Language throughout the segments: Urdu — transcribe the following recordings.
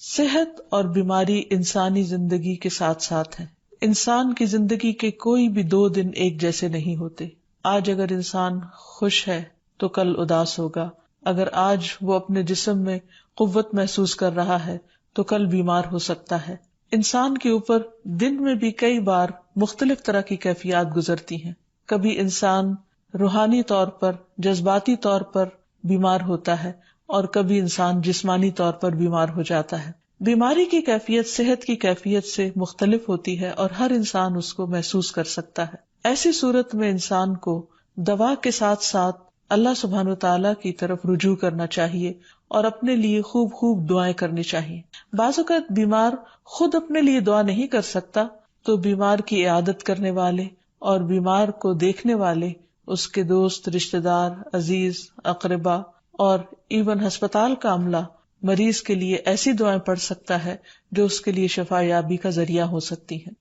صحت اور بیماری انسانی زندگی کے ساتھ ساتھ ہیں. انسان کی زندگی کے کوئی بھی 2 دن ایک جیسے نہیں ہوتے. آج اگر انسان خوش ہے تو کل اداس ہوگا. اگر آج وہ اپنے جسم میں قوت محسوس کر رہا ہے تو کل بیمار ہو سکتا ہے. انسان کے اوپر دن میں بھی کئی بار مختلف طرح کی کیفیات گزرتی ہیں. کبھی انسان روحانی طور پر، جذباتی طور پر بیمار ہوتا ہے اور کبھی انسان جسمانی طور پر بیمار ہو جاتا ہے. بیماری کی کیفیت صحت کی کیفیت سے مختلف ہوتی ہے اور ہر انسان اس کو محسوس کر سکتا ہے. ایسی صورت میں انسان کو دوا کے ساتھ ساتھ اللہ سبحانہ وتعالیٰ کی طرف رجوع کرنا چاہیے اور اپنے لیے خوب خوب دعائیں کرنی چاہیے. بعض اوقات بیمار خود اپنے لیے دعا نہیں کر سکتا تو بیمار کی عیادت کرنے والے اور بیمار کو دیکھنے والے، اس کے دوست، رشتہ دار، عزیز، اقربا اور ایون ہسپتال کا عملہ مریض کے لیے ایسی دعائیں پڑھ سکتا ہے جو اس کے لیے شفا یابی کا ذریعہ ہو سکتی ہیں.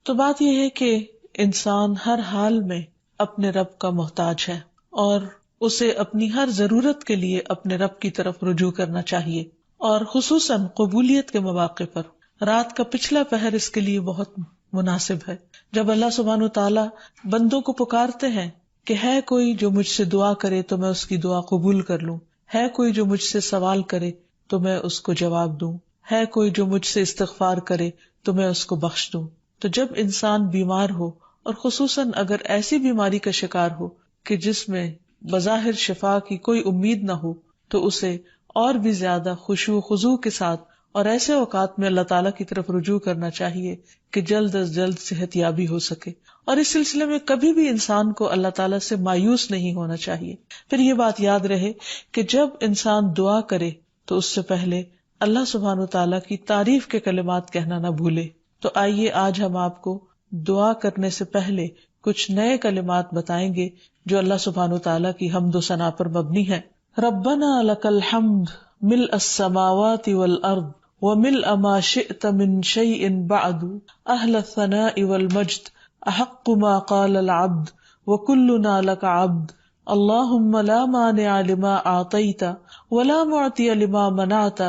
تو بات یہ ہے کہ انسان ہر حال میں اپنے رب کا محتاج ہے اور اسے اپنی ہر ضرورت کے لیے اپنے رب کی طرف رجوع کرنا چاہیے، اور خصوصاً قبولیت کے مواقع پر. رات کا پچھلا پہر اس کے لیے بہت مناسب ہے، جب اللہ سبحانہ وتعالیٰ بندوں کو پکارتے ہیں کہ ہے کوئی جو مجھ سے دعا کرے تو میں اس کی دعا قبول کر لوں، ہے کوئی جو مجھ سے سوال کرے تو میں اس کو جواب دوں، ہے کوئی جو مجھ سے استغفار کرے تو میں اس کو بخش دوں. تو جب انسان بیمار ہو اور خصوصاً اگر ایسی بیماری کا شکار ہو کہ جس میں بظاہر شفا کی کوئی امید نہ ہو، تو اسے اور بھی زیادہ خشوع و خضوع کے ساتھ اور ایسے اوقات میں اللہ تعالیٰ کی طرف رجوع کرنا چاہیے کہ جلد از جلد صحت یابی ہو سکے. اور اس سلسلے میں کبھی بھی انسان کو اللہ تعالیٰ سے مایوس نہیں ہونا چاہیے. پھر یہ بات یاد رہے کہ جب انسان دعا کرے تو اس سے پہلے اللہ سبحانہ وتعالیٰ کی تعریف کے کلمات کہنا نہ بھولے. تو آئیے آج ہم آپ کو دعا کرنے سے پہلے کچھ نئے کلمات بتائیں گے جو اللہ سبحانہ وتعالیٰ کی حمد و ثنا پر مبنی ہے. ربنا لک الحمد ملء السماوات والارض وملء ما شئت من شيء بعد اهل الثناء والمجد احق ما قال العبد وكلنا لك عبد اللهم لا مانع لما اعطيت ولا معطي لما منعت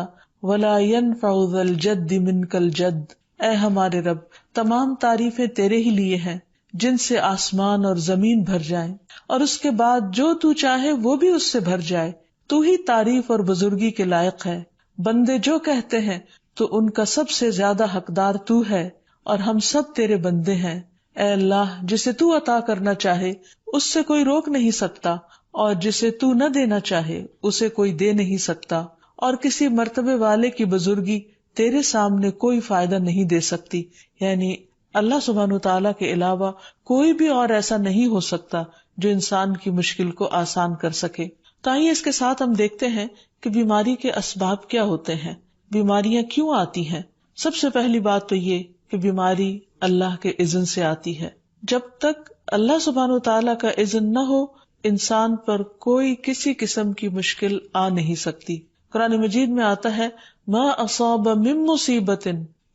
ولا ينفع ذا الجد منك الجد. اے ہمارے رب، تمام تعریفیں تیرے ہی لیے ہیں جن سے آسمان اور زمین بھر جائیں اور اس کے بعد جو تو چاہے وہ بھی اس سے بھر جائے. تو ہی تعریف اور بزرگی کے لائق ہے. بندے جو کہتے ہیں تو ان کا سب سے زیادہ حقدار تو ہے اور ہم سب تیرے بندے ہیں. اے اللہ، جسے تو عطا کرنا چاہے اس سے کوئی روک نہیں سکتا اور جسے تو نہ دینا چاہے اسے کوئی دے نہیں سکتا، اور کسی مرتبے والے کی بزرگی تیرے سامنے کوئی فائدہ نہیں دے سکتی. یعنی اللہ سبحانہ وتعالیٰ کے علاوہ کوئی بھی اور ایسا نہیں ہو سکتا جو انسان کی مشکل کو آسان کر سکے. تو آئیے اس کے ساتھ ہم دیکھتے ہیں کہ بیماری کے اسباب کیا ہوتے ہیں، بیماریاں کیوں آتی ہیں. سب سے پہلی بات تو یہ کہ بیماری اللہ کے اذن سے آتی ہے. جب تک اللہ سبحانہ وتعالیٰ کا اذن نہ ہو انسان پر کوئی کسی قسم کی مشکل آ نہیں سکتی. قرآن مجید میں آتا ہے ما اصاب من مصیبت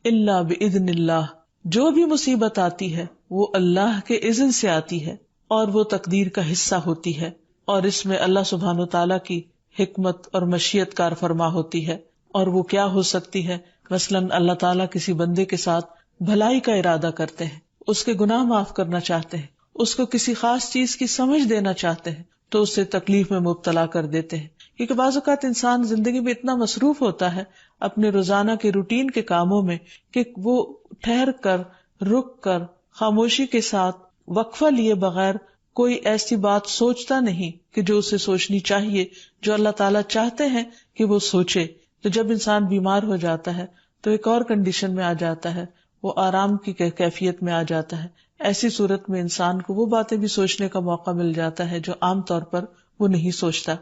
الا باذن اللہ. جو بھی مصیبت آتی ہے وہ اللہ کے اذن سے آتی ہے اور وہ تقدیر کا حصہ ہوتی ہے، اور اس میں اللہ سبحانہ وتعالیٰ کی حکمت اور مشیت کار فرما ہوتی ہے. اور وہ کیا ہو سکتی ہے؟ مثلاً اللہ تعالیٰ کسی بندے کے ساتھ بھلائی کا ارادہ کرتے ہیں، اس کے گناہ معاف کرنا چاہتے ہیں، اس کو کسی خاص چیز کی سمجھ دینا چاہتے ہیں تو اسے تکلیف میں مبتلا کر دیتے ہیں. کیونکہ بعض اوقات انسان زندگی میں اتنا مصروف ہوتا ہے اپنے روزانہ کے روٹین کے کاموں میں کہ وہ ٹھہر کر، رک کر، خاموشی کے ساتھ وقفہ لیے بغیر کوئی ایسی بات سوچتا نہیں کہ جو اسے سوچنی چاہیے، جو اللہ تعالیٰ چاہتے ہیں کہ وہ سوچے. تو جب انسان بیمار ہو جاتا ہے تو ایک اور کنڈیشن میں آ جاتا ہے، وہ آرام کی کیفیت میں آ جاتا ہے. ایسی صورت میں انسان کو وہ باتیں بھی سوچنے کا موقع مل جاتا ہے جو عام طور پر وہ نہیں سوچتا.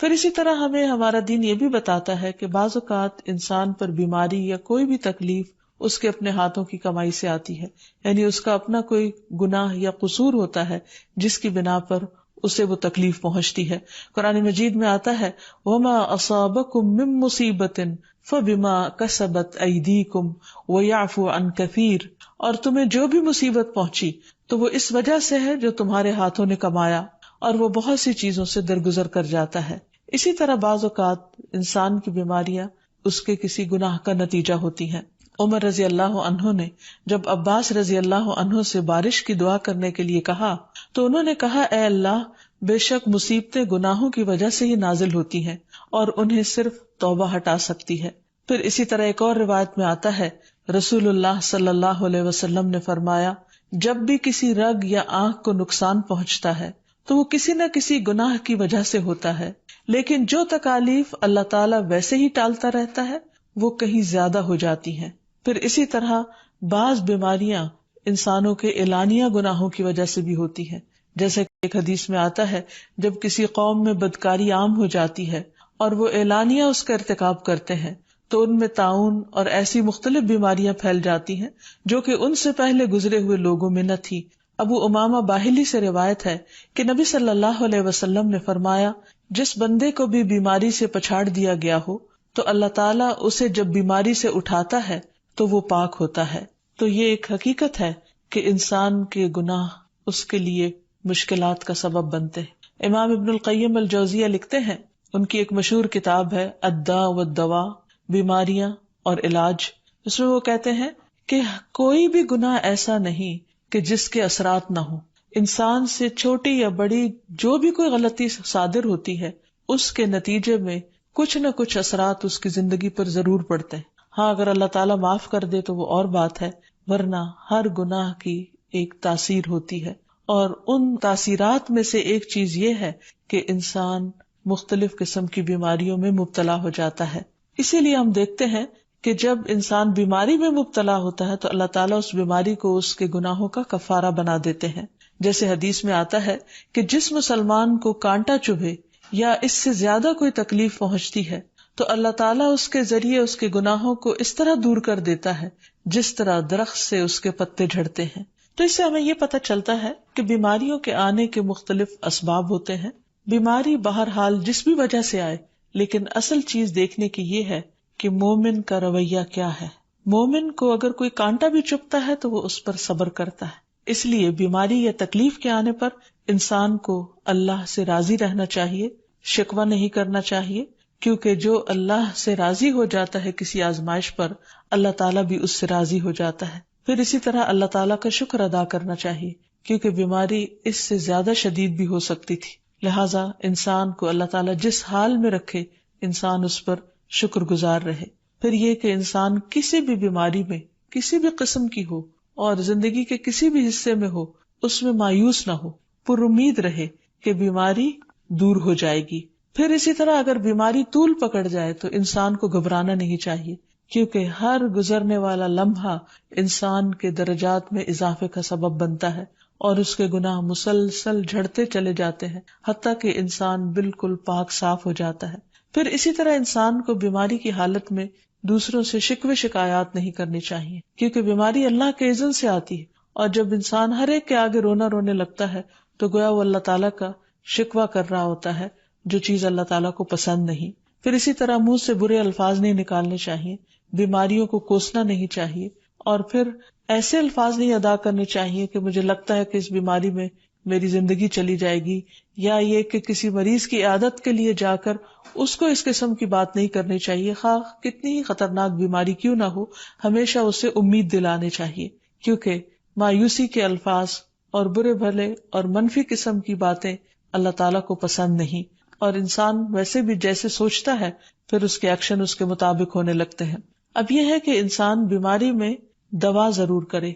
پھر اسی طرح ہمیں ہمارا دین یہ بھی بتاتا ہے کہ بعض اوقات انسان پر بیماری یا کوئی بھی تکلیف اس کے اپنے ہاتھوں کی کمائی سے آتی ہے، یعنی اس کا اپنا کوئی گناہ یا قصور ہوتا ہے جس کی بنا پر اسے وہ تکلیف پہنچتی ہے. قرآن مجید میں آتا ہے وَمَا أَصَابَكُم مِّن مُّصِيبَةٍ فَبِمَا كَسَبَتْ أَيْدِيكُمْ وَيَعْفُو عَن كَثِيرٍ. اور تمہیں جو بھی مصیبت پہنچی تو وہ اس وجہ سے ہے جو تمہارے ہاتھوں نے کمایا، اور وہ بہت سی چیزوں سے درگزر کر جاتا ہے. اسی طرح بعض اوقات انسان کی بیماریاں اس کے کسی گناہ کا نتیجہ ہوتی ہیں۔ عمر رضی اللہ عنہ نے جب عباس رضی اللہ عنہ سے بارش کی دعا کرنے کے لیے کہا تو انہوں نے کہا، اے اللہ، بے شک مصیبتیں گناہوں کی وجہ سے ہی نازل ہوتی ہیں اور انہیں صرف توبہ ہٹا سکتی ہے۔ پھر اسی طرح ایک اور روایت میں آتا ہے، رسول اللہ صلی اللہ علیہ وسلم نے فرمایا، جب بھی کسی رگ یا آنکھ کو نقصان پہنچتا ہے تو وہ کسی نہ کسی گناہ کی وجہ سے ہوتا ہے، لیکن جو تکالیف اللہ تعالیٰ ویسے ہی ٹالتا رہتا ہے وہ کہیں زیادہ ہو جاتی ہیں۔ پھر اسی طرح بعض بیماریاں انسانوں کے اعلانیہ گناہوں کی وجہ سے بھی ہوتی ہیں، جیسے کہ ایک حدیث میں آتا ہے، جب کسی قوم میں بدکاری عام ہو جاتی ہے اور وہ اعلانیہ اس کا ارتکاب کرتے ہیں تو ان میں طاعون اور ایسی مختلف بیماریاں پھیل جاتی ہیں جو کہ ان سے پہلے گزرے ہوئے لوگوں میں نہ تھی۔ ابو امامہ باہلی سے روایت ہے کہ نبی صلی اللہ علیہ وسلم نے فرمایا، جس بندے کو بھی بیماری سے پچھاڑ دیا گیا ہو تو اللہ تعالیٰ اسے جب بیماری سے اٹھاتا ہے تو وہ پاک ہوتا ہے۔ تو یہ ایک حقیقت ہے کہ انسان کے گناہ اس کے لیے مشکلات کا سبب بنتے ہیں۔ امام ابن القیم الجوزیہ لکھتے ہیں، ان کی ایک مشہور کتاب ہے الداء والدواء، بیماریاں اور علاج، اس میں وہ کہتے ہیں کہ کوئی بھی گناہ ایسا نہیں کہ جس کے اثرات نہ ہوں۔ انسان سے چھوٹی یا بڑی جو بھی کوئی غلطی صادر ہوتی ہے اس کے نتیجے میں کچھ نہ کچھ اثرات اس کی زندگی پر ضرور پڑتے ہیں۔ ہاں، اگر اللہ تعالیٰ معاف کر دے تو وہ اور بات ہے، ورنہ ہر گناہ کی ایک تاثیر ہوتی ہے، اور ان تاثیرات میں سے ایک چیز یہ ہے کہ انسان مختلف قسم کی بیماریوں میں مبتلا ہو جاتا ہے۔ اسی لیے ہم دیکھتے ہیں کہ جب انسان بیماری میں مبتلا ہوتا ہے تو اللہ تعالیٰ اس بیماری کو اس کے گناہوں کا کفارہ بنا دیتے ہیں۔ جیسے حدیث میں آتا ہے کہ جس مسلمان کو کانٹا چبھے یا اس سے زیادہ کوئی تکلیف پہنچتی ہے تو اللہ تعالیٰ اس کے ذریعے اس کے گناہوں کو اس طرح دور کر دیتا ہے جس طرح درخت سے اس کے پتے جھڑتے ہیں۔ تو اس سے ہمیں یہ پتہ چلتا ہے کہ بیماریوں کے آنے کے مختلف اسباب ہوتے ہیں۔ بیماری بہرحال جس بھی وجہ سے آئے، لیکن اصل چیز دیکھنے کی یہ ہے کہ مومن کا رویہ کیا ہے۔ مومن کو اگر کوئی کانٹا بھی چبھتا ہے تو وہ اس پر صبر کرتا ہے۔ اس لیے بیماری یا تکلیف کے آنے پر انسان کو اللہ سے راضی رہنا چاہیے، شکوہ نہیں کرنا چاہیے، کیونکہ جو اللہ سے راضی ہو جاتا ہے کسی آزمائش پر، اللہ تعالیٰ بھی اس سے راضی ہو جاتا ہے۔ پھر اسی طرح اللہ تعالیٰ کا شکر ادا کرنا چاہیے، کیونکہ بیماری اس سے زیادہ شدید بھی ہو سکتی تھی، لہٰذا انسان کو اللہ تعالیٰ جس حال میں رکھے انسان اس پر شکر گزار رہے۔ پھر یہ کہ انسان کسی بھی بیماری میں کسی بھی قسم کی ہو اور زندگی کے کسی بھی حصے میں ہو، اس میں مایوس نہ ہو، پر امید رہے کہ بیماری دور ہو جائے گی۔ پھر اسی طرح اگر بیماری طول پکڑ جائے تو انسان کو گھبرانا نہیں چاہیے، کیونکہ ہر گزرنے والا لمحہ انسان کے درجات میں اضافے کا سبب بنتا ہے اور اس کے گناہ مسلسل جھڑتے چلے جاتے ہیں حتیٰ کہ انسان بالکل پاک صاف ہو جاتا ہے۔ پھر اسی طرح انسان کو بیماری کی حالت میں دوسروں سے شکوے شکایات نہیں کرنی چاہیے، کیونکہ بیماری اللہ کے اذن سے آتی ہے، اور جب انسان ہر ایک کے آگے رونے لگتا ہے تو گویا وہ اللہ تعالیٰ کا شکوہ کر رہا ہوتا ہے، جو چیز اللہ تعالیٰ کو پسند نہیں۔ پھر اسی طرح منہ سے برے الفاظ نہیں نکالنے چاہیے، بیماریوں کو کوسنا نہیں چاہیے، اور پھر ایسے الفاظ نہیں ادا کرنے چاہیے کہ مجھے لگتا ہے کہ اس بیماری میں میری زندگی چلی جائے گی، یا یہ کہ کسی مریض کی عیادت کے لیے جا کر اس کو اس قسم کی بات نہیں کرنی چاہیے، خواہ کتنی ہی خطرناک بیماری کیوں نہ ہو، ہمیشہ اسے امید دلانے چاہیے، کیونکہ مایوسی کے الفاظ اور برے بھلے اور منفی قسم کی باتیں اللہ تعالیٰ کو پسند نہیں، اور انسان ویسے بھی جیسے سوچتا ہے پھر اس کے ایکشن اس کے مطابق ہونے لگتے ہیں۔ اب یہ ہے کہ انسان بیماری میں دوا ضرور کرے،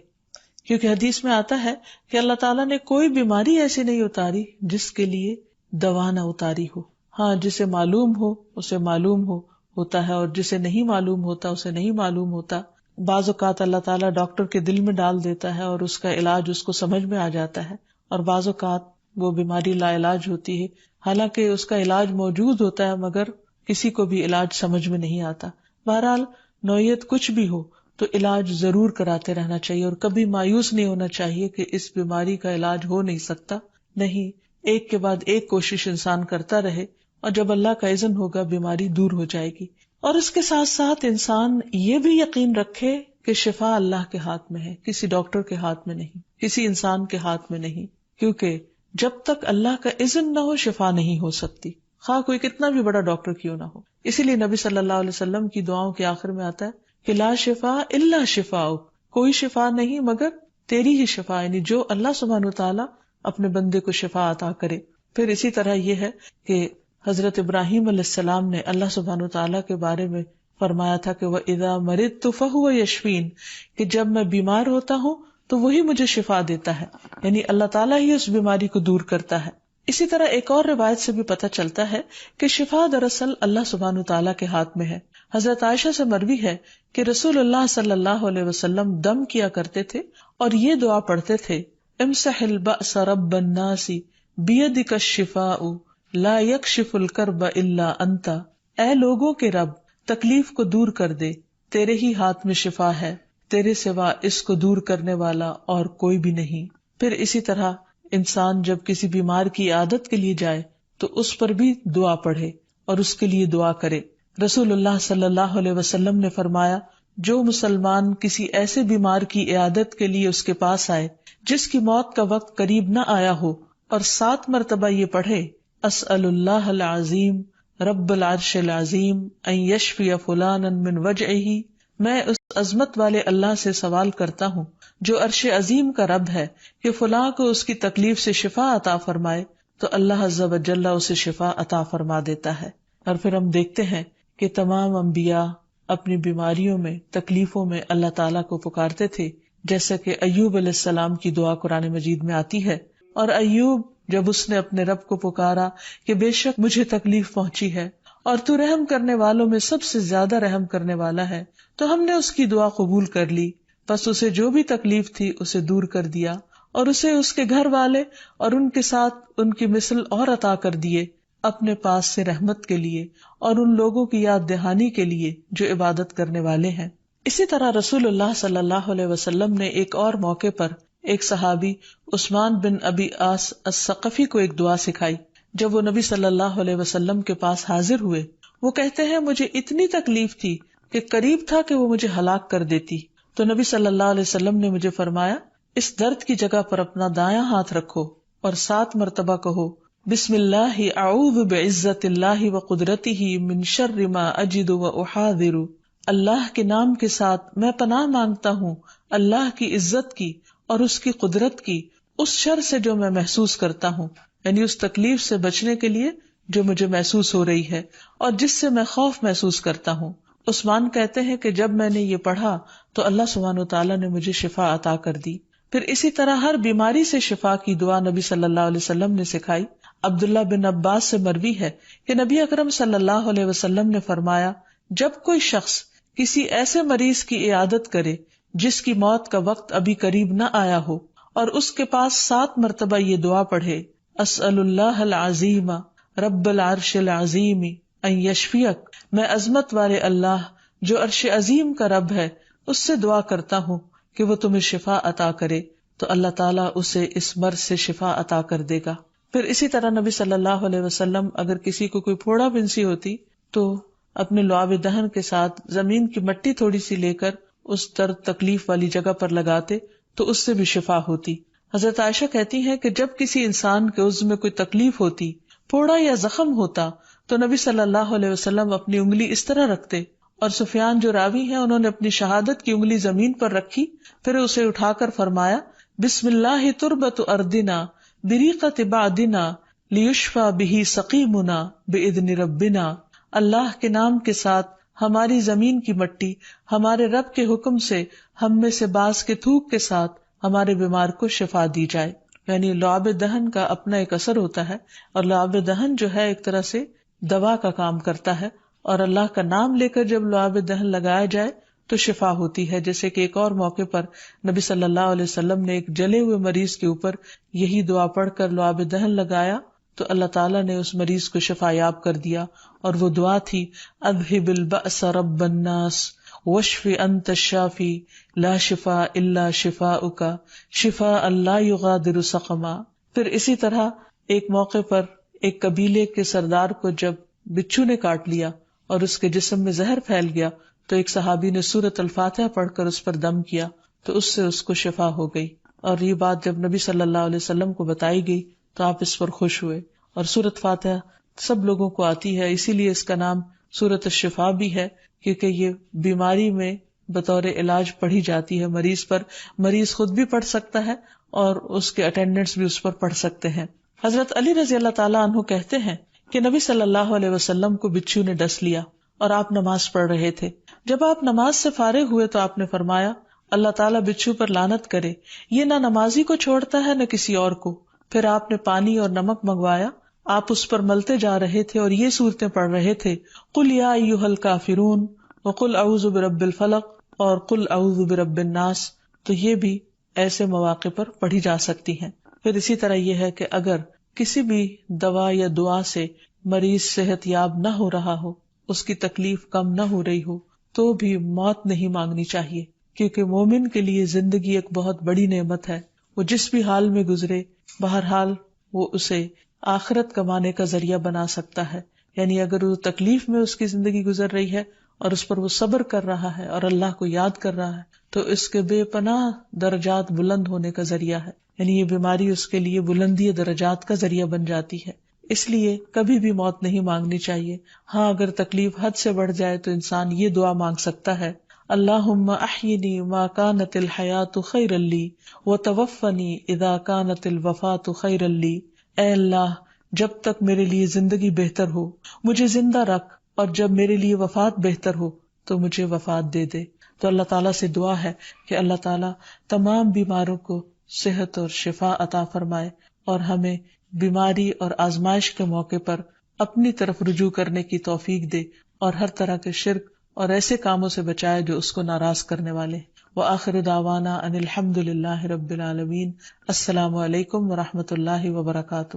کیونکہ حدیث میں آتا ہے کہ اللہ تعالیٰ نے کوئی بیماری ایسی نہیں اتاری جس کے لیے دوا نہ اتاری ہو۔ ہاں، جسے معلوم ہو اسے معلوم ہوتا ہے، اور جسے نہیں معلوم ہوتا اسے نہیں معلوم ہوتا۔ بعض اوقات اللہ تعالیٰ ڈاکٹر کے دل میں ڈال دیتا ہے اور اس کا علاج اس کو سمجھ میں آ جاتا ہے، اور بعض اوقات وہ بیماری لا علاج ہوتی ہے، حالانکہ اس کا علاج موجود ہوتا ہے مگر کسی کو بھی علاج سمجھ میں نہیں آتا۔ بہرحال نوعیت کچھ بھی ہو تو علاج ضرور کراتے رہنا چاہیے، اور کبھی مایوس نہیں ہونا چاہیے کہ اس بیماری کا علاج ہو نہیں سکتا، نہیں، ایک کے بعد ایک کوشش انسان کرتا رہے، اور جب اللہ کا اذن ہوگا بیماری دور ہو جائے گی۔ اور اس کے ساتھ ساتھ انسان یہ بھی یقین رکھے کہ شفا اللہ کے ہاتھ میں ہے، کسی ڈاکٹر کے ہاتھ میں نہیں، کسی انسان کے ہاتھ میں نہیں، کیونکہ جب تک اللہ کا اذن نہ ہو شفا نہیں ہو سکتی، خواہ کوئی کتنا بھی بڑا ڈاکٹر کیوں نہ ہو۔ اسی لیے نبی صلی اللہ علیہ وسلم کی دعاؤں کے آخر میں آتا ہے کہ لا شفا الا شفاؤک، کوئی شفا نہیں مگر تیری ہی شفا، یعنی جو اللہ سبحانہ وتعالیٰ اپنے بندے کو شفا عطا کرے۔ پھر اسی طرح یہ ہے کہ حضرت ابراہیم علیہ السلام نے اللہ سبحانہ وتعالیٰ کے بارے میں فرمایا تھا کہ وَإِذَا مَرِضْتُ فَهُوَ يَشْفِينِ، کہ جب میں بیمار ہوتا ہوں تو وہی مجھے شفا دیتا ہے، یعنی اللہ تعالیٰ ہی اس بیماری کو دور کرتا ہے۔ اسی طرح ایک اور روایت سے بھی پتہ چلتا ہے کہ شفا دراصل اللہ سبحانہ وتعالیٰ کے ہاتھ میں ہے۔ حضرت عائشہ سے مروی ہے کہ رسول اللہ صلی اللہ علیہ وسلم دم کیا کرتے تھے اور یہ دعا پڑھتے تھے، امسح البأس رب الناس بیدک الشفاء لا یکشف الکرب الا انت، اے لوگوں کے رب تکلیف کو دور کر دے، تیرے ہی ہاتھ میں شفا ہے، تیرے سوا اس کو دور کرنے والا اور کوئی بھی نہیں۔ پھر اسی طرح انسان جب کسی بیمار کی عیادت کے لیے جائے تو اس پر بھی دعا پڑھے اور اس کے لیے دعا کرے۔ رسول اللہ صلی اللہ علیہ وسلم نے فرمایا، جو مسلمان کسی ایسے بیمار کی عیادت کے لیے اس کے پاس آئے جس کی موت کا وقت قریب نہ آیا ہو اور 7 مرتبہ یہ پڑھے، اسأل اللہ العظیم رب العرش العظیم ان یشفی فلانا من وجعہ، میں اس عظمت والے اللہ سے سوال کرتا ہوں جو عرش عظیم کا رب ہے کہ فلاں کو اس کی تکلیف سے شفا عطا فرمائے، تو اللہ عز و جل اسے شفا عطا فرما دیتا ہے۔ اور پھر ہم دیکھتے ہیں کہ تمام انبیاء اپنی بیماریوں میں، تکلیفوں میں اللہ تعالیٰ کو پکارتے تھے، جیسا کہ ایوب علیہ السلام کی دعا قرآن مجید میں آتی ہے۔ اور ایوب جب اس نے اپنے رب کو پکارا کہ بے شک مجھے تکلیف پہنچی ہے اور تو رحم کرنے والوں میں سب سے زیادہ رحم کرنے والا ہے، تو ہم نے اس کی دعا قبول کر لی، بس اسے جو بھی تکلیف تھی اسے دور کر دیا اور اسے اس کے گھر والے اور ان کے ساتھ ان کی مثل اور عطا کر دیے اپنے پاس سے رحمت کے لیے اور ان لوگوں کی یاد دہانی کے لیے جو عبادت کرنے والے ہیں۔ اسی طرح رسول اللہ صلی اللہ علیہ وسلم نے ایک اور موقع پر ایک صحابی عثمان بن ابی عاص الثقفی کو ایک دعا سکھائی۔ جب وہ نبی صلی اللہ علیہ وسلم کے پاس حاضر ہوئے، وہ کہتے ہیں مجھے اتنی تکلیف تھی کہ قریب تھا کہ وہ مجھے ہلاک کر دیتی، تو نبی صلی اللہ علیہ وسلم نے مجھے فرمایا، اس درد کی جگہ پر اپنا دایاں ہاتھ رکھو اور 7 مرتبہ کہو، بسم اللہ اعوذ بعزت اللہ و قدرتہ من شر ما اجد و احاذر، اللہ کے نام کے ساتھ میں پناہ مانگتا ہوں اللہ کی عزت کی اور اس کی قدرت کی اس شر سے جو میں محسوس کرتا ہوں، یعنی اس تکلیف سے بچنے کے لیے جو مجھے محسوس ہو رہی ہے اور جس سے میں خوف محسوس کرتا ہوں۔ عثمان کہتے ہیں کہ جب میں نے یہ پڑھا تو اللہ سبحانہ وتعالیٰ نے مجھے شفا عطا کر دی۔ پھر اسی طرح ہر بیماری سے شفا کی دعا نبی صلی اللہ علیہ وسلم نے سکھائی۔ عبداللہ بن عباس سے مروی ہے کہ نبی اکرم صلی اللہ علیہ وسلم نے فرمایا، جب کوئی شخص کسی ایسے مریض کی عیادت کرے جس کی موت کا وقت ابھی قریب نہ آیا ہو اور اس کے پاس 7 مرتبہ یہ دعا پڑھے، اسأل اللہ العظیم رب العرش العظیم ان یشفیک، میں عظمت والے اللہ جو عرش عظیم کا رب ہے اس سے دعا کرتا ہوں کہ وہ تمہیں شفا عطا کرے، تو اللہ تعالیٰ اسے اس مرض سے شفا عطا کر دے گا۔ پھر اسی طرح نبی صلی اللہ علیہ وسلم اگر کسی کو کوئی پھوڑا بنسی ہوتی تو اپنے لعاب دہن کے ساتھ زمین کی مٹی تھوڑی سی لے کر اس درد تکلیف والی جگہ پر لگاتے تو اس سے بھی شفا ہوتی۔ حضرت عائشہ کہتی ہیں کہ جب کسی انسان کے عضو میں کوئی تکلیف ہوتی، پھوڑا یا زخم ہوتا، تو نبی صلی اللہ علیہ وسلم اپنی انگلی اس طرح رکھتے، اور سفیان جو راوی ہیں انہوں نے اپنی شہادت کی انگلی زمین پر رکھی، پھر اسے اٹھا کر فرمایا، بسم اللہ تربت اردنا بریقت بعدنا لیشفى به سقیمنا باذن ربنا، اللہ کے نام کے ساتھ ہماری زمین کی مٹی ہمارے رب کے حکم سے ہم میں سے بعض کے تھوک کے ساتھ ہمارے بیمار کو شفا دی جائے۔ یعنی لعاب دہن کا اپنا ایک اثر ہوتا ہے، اور لعاب دہن جو ہے ایک طرح سے دوا کا کام کرتا ہے، اور اللہ کا نام لے کر جب لعاب دہن لگایا جائے تو شفا ہوتی ہے۔ جیسے کہ ایک اور موقع پر نبی صلی اللہ علیہ وسلم نے ایک جلے ہوئے مریض کے اوپر یہی دعا پڑھ کر لعاب دہن لگایا تو اللہ تعالیٰ نے اس مریض کو شفا یاب کر دیا، اور وہ دعا تھی، اذہب البأس رب الناس واشف انت الشافی لا شفاء الا شفاؤک شفاء لا یغادر سقما۔ پھر اسی طرح ایک موقع پر ایک قبیلے کے سردار کو جب بچھو نے کاٹ لیا اور اس کے جسم میں زہر پھیل گیا تو ایک صحابی نے سورۃ الفاتحہ پڑھ کر اس پر دم کیا تو اس سے اس کو شفا ہو گئی، اور یہ بات جب نبی صلی اللہ علیہ وسلم کو بتائی گئی تو آپ اس پر خوش ہوئے۔ اور سورۃ فاتحہ سب لوگوں کو آتی ہے، اسی لیے اس کا نام سورۃ الشفا بھی ہے، کیونکہ یہ بیماری میں بطور علاج پڑھی جاتی ہے مریض پر. مریض خود بھی پڑھ سکتا ہے اور اس کے اٹینڈنٹس بھی اس پر پڑھ سکتے ہیں. حضرت علی رضی اللہ تعالیٰ عنہ کہتے ہیں کہ نبی صلی اللہ علیہ وسلم کو بچھو نے ڈس لیا اور آپ نماز پڑھ رہے تھے. جب آپ نماز سے فارغ ہوئے تو آپ نے فرمایا اللہ تعالیٰ بچھو پر لعنت کرے، یہ نہ نمازی کو چھوڑتا ہے نہ کسی اور کو. پھر آپ نے پانی اور نمک منگوایا، آپ اس پر ملتے جا رہے تھے اور یہ صورتیں پڑھ رہے تھے، قل یا ایھا الکافرون وقل اعوذ برب الفلق اور قل اعوذ برب الناس. تو یہ بھی ایسے مواقع پر پڑھی جا سکتی ہیں. پھر اسی طرح یہ ہے کہ اگر کسی بھی دوا یا دعا سے مریض صحت یاب نہ ہو رہا ہو، اس کی تکلیف کم نہ ہو رہی ہو، تو بھی موت نہیں مانگنی چاہیے، کیونکہ مومن کے لیے زندگی ایک بہت بڑی نعمت ہے. وہ جس بھی حال میں گزرے، بہرحال وہ اسے آخرت کمانے کا ذریعہ بنا سکتا ہے. یعنی اگر وہ تکلیف میں اس کی زندگی گزر رہی ہے اور اس پر وہ صبر کر رہا ہے اور اللہ کو یاد کر رہا ہے، تو اس کے بے پناہ درجات بلند ہونے کا ذریعہ ہے. یعنی یہ بیماری اس کے لیے بلندی درجات کا ذریعہ بن جاتی ہے. اس لیے کبھی بھی موت نہیں مانگنی چاہیے. ہاں اگر تکلیف حد سے بڑھ جائے تو انسان یہ دعا مانگ سکتا ہے، اللہم احینی ما کانت الحیات خیرا لی وتوفنی اذا کانت الوفات خیرا لی. اے اللہ، جب تک میرے لیے زندگی بہتر ہو مجھے زندہ رکھ، اور جب میرے لیے وفات بہتر ہو تو مجھے وفات دے دے. تو اللہ تعالیٰ سے دعا ہے کہ اللہ تعالیٰ تمام بیماروں کو صحت اور شفا عطا فرمائے، اور ہمیں بیماری اور آزمائش کے موقع پر اپنی طرف رجوع کرنے کی توفیق دے، اور ہر طرح کے شرک اور ایسے کاموں سے بچائے جو اس کو ناراض کرنے والے. وآخر دعوانا ان الحمد للہ رب العالمین. السلام علیکم ورحمۃ اللہ وبرکاتہ.